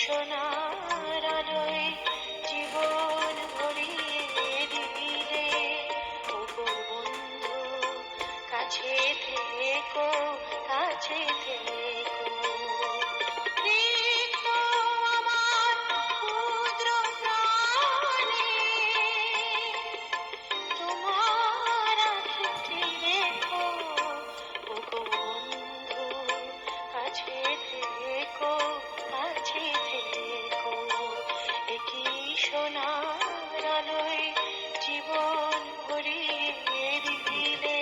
সোনার আলোয় জীবন ভরিয়ে দিলে, ওগো বন্ধু কাছে থেকো, কাছে থেকো। রিক্ত আমার ক্ষুদ্র প্রাণে তোমার আঁখি রেখো, ওগো বন্ধু কাছে থেকো, কাছে থেকো। একই সোনার আলোয় জীবন ভরিয়ে দিলে।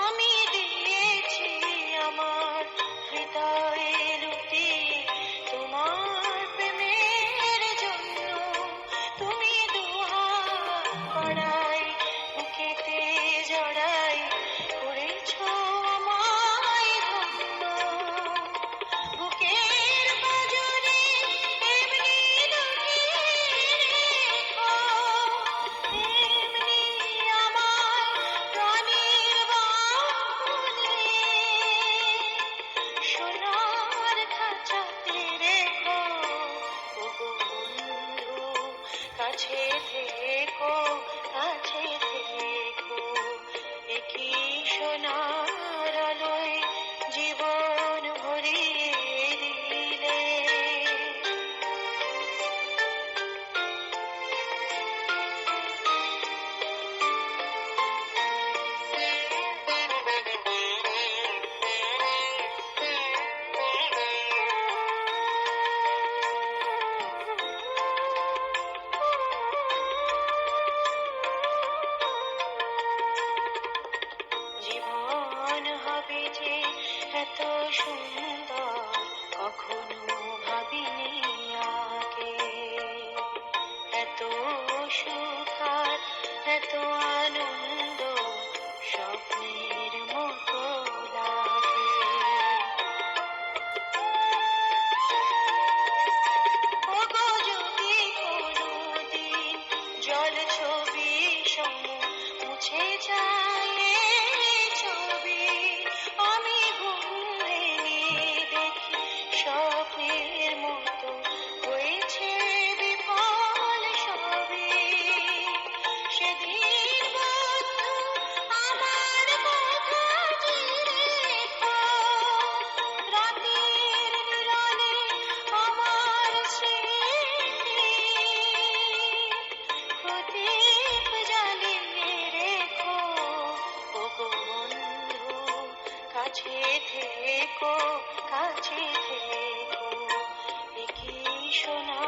আমি দিয়েছি আমার হৃদয়ে লুটিয়ে তোমার প্রেমের জন্য, তুমি দুহাত বাড়াই বুকেতে জড়াই করেছ আমায় ধন্য। বুকের পাঁজরে এমনি লুকিয়ে রেখো, এমনি আমার প্রাণের বাঁধনে সোনার খাঁচাতে রেখো, ওগো বন্ধু কাছে থেকো, কাছে থেকো। একই সোনার আলোয় জীবন ভরিয়ে দিলে। জীবন হবে যে এত সুন্দর কখনো ভাবিনি আগে, এত সুখ আর এত আনন্দ স্বপ্নের মতো লাগে। ওগো যদি কোনোদিন জল ছবি সমূহ মুছে যায় এই ছবি, আমি ঘুম ভেঙে দেখি স্বপ্নের মতো হয়েছে বিফল সবই। সেদিন বন্ধু আমার কথা জেনে রেখো, রাতের নিরলে আমার স্মৃতি প্রদীপ জ্বালিয়ে রেখো, ওগো বন্ধু কাছে থেকো, কাছে থেকো। একই সোনা